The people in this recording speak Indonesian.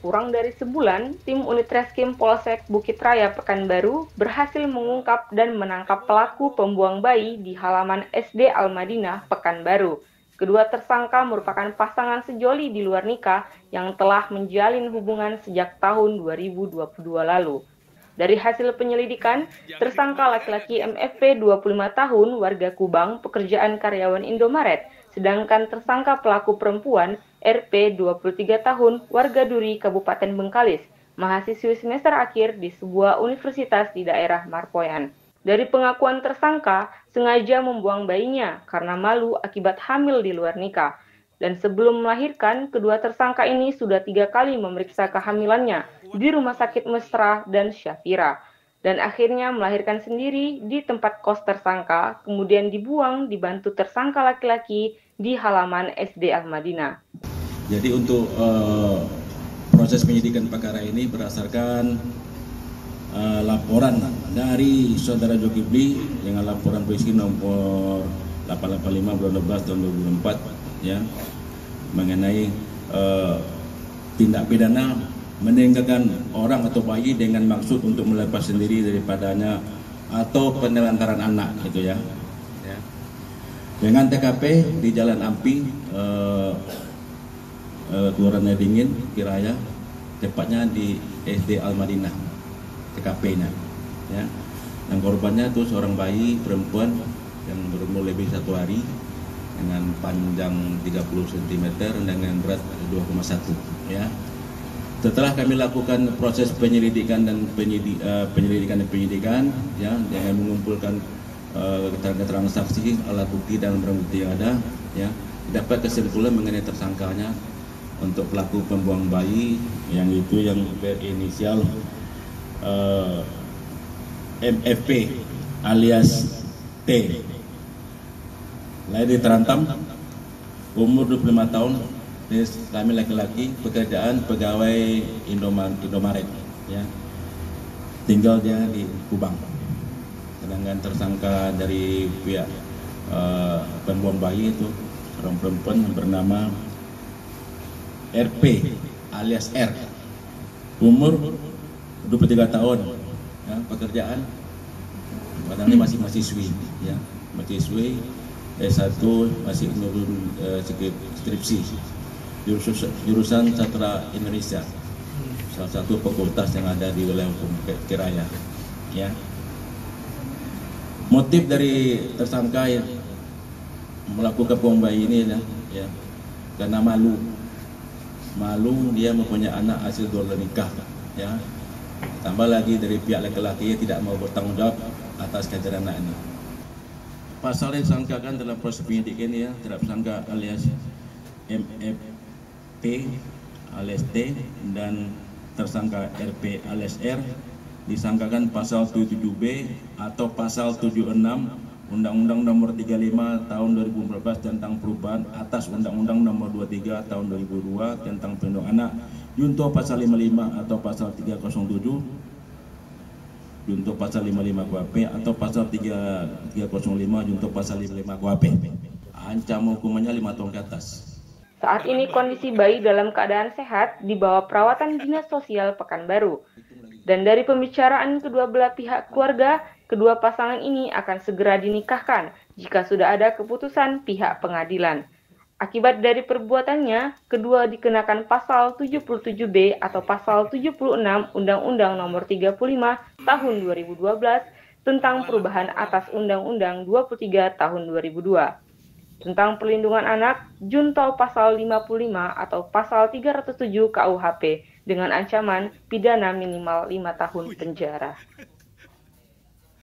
Kurang dari sebulan, tim unit Reskrim Polsek Bukit Raya Pekanbaru berhasil mengungkap dan menangkap pelaku pembuang bayi di halaman SD Al-Madinah, Pekanbaru. Kedua tersangka merupakan pasangan sejoli di luar nikah yang telah menjalin hubungan sejak tahun 2022 lalu. Dari hasil penyelidikan, tersangka laki-laki MFP 25 tahun warga Kubang, pekerjaan karyawan Indomaret, sedangkan tersangka pelaku perempuan RP 23 tahun warga Duri, Kabupaten Bengkalis, mahasiswi semester akhir di sebuah universitas di daerah Marpoyan. Dari pengakuan tersangka, sengaja membuang bayinya karena malu akibat hamil di luar nikah. Dan sebelum melahirkan, kedua tersangka ini sudah 3 kali memeriksa kehamilannya di Rumah Sakit Mesra dan Syafira. Dan akhirnya melahirkan sendiri di tempat kos tersangka, kemudian dibuang dibantu tersangka laki-laki di halaman SD Al-Madinah. Jadi untuk proses penyidikan perkara ini berdasarkan laporan dari saudara Zulkifli dengan laporan polisi nomor 885 bulan 12 tahun 2004 ya mengenai tindak pidana meninggalkan orang atau bayi dengan maksud untuk melepas sendiri daripadanya atau penelantaran anak gitu ya. Dengan TKP di Jalan Ampi Kelurahan Dingin, Kiraya, tepatnya di SD Al-Madinah, TKP-nya. Ya. Dan korbannya itu seorang bayi perempuan yang berumur lebih 1 hari dengan panjang 30 cm dengan berat 2,1. Ya. Setelah kami lakukan proses penyelidikan dan penyidikan, ya, dengan mengumpulkan keterangan saksi, alat bukti dan barang bukti yang ada, ya, dapat kesimpulan mengenai tersangkanya untuk pelaku pembuang bayi yang berinisial MFP alias T, lahir di Terantam, umur 25 tahun, jenis kelamin laki-laki, pekerjaan pegawai Indomaret, ya, tinggal dia di Kubang. Sedangkan tersangka dari pihak pembuang bayi itu seorang perempuan yang bernama RP alias R, umur 23 tahun, ya, pekerjaan padahal masih mahasiswi, ya, mahasiswi S1 masih menurun skripsi jurusan Sastra Indonesia, salah satu fakultas yang ada di wilayah hukum Kiraya, ya. Motif dari tersangka yang melakukan pembuangan bayi ini ya karena malu dia mempunyai anak hasil dua nikah, ya. Tambah lagi dari pihak laki-laki tidak mau bertanggung jawab atas kehadiran anak ini. Pasal yang disangkakan dalam proses penyidikan ini, ya, terhadap tersangka alias MFT alias T dan tersangka RP alias R disangkakan pasal 77B atau pasal 76 Undang-Undang Nomor 35 Tahun 2014 tentang perubahan atas Undang-Undang Nomor 23 Tahun 2002 tentang perlindungan anak, junto pasal 55 atau pasal 307, junto pasal 55 KUHP atau pasal 305 junto pasal 55 KUHP. Ancaman hukumannya 5 tahun ke atas. Saat ini kondisi bayi dalam keadaan sehat di bawah perawatan Dinas Sosial Pekanbaru. Dan dari pembicaraan kedua belah pihak keluarga, kedua pasangan ini akan segera dinikahkan jika sudah ada keputusan pihak pengadilan. Akibat dari perbuatannya, kedua dikenakan pasal 77B atau pasal 76 Undang-Undang Nomor 35 Tahun 2012 tentang perubahan atas Undang-Undang 23 Tahun 2002. Tentang perlindungan anak, junto pasal 55 atau pasal 307 KUHP dengan ancaman pidana minimal 5 tahun penjara.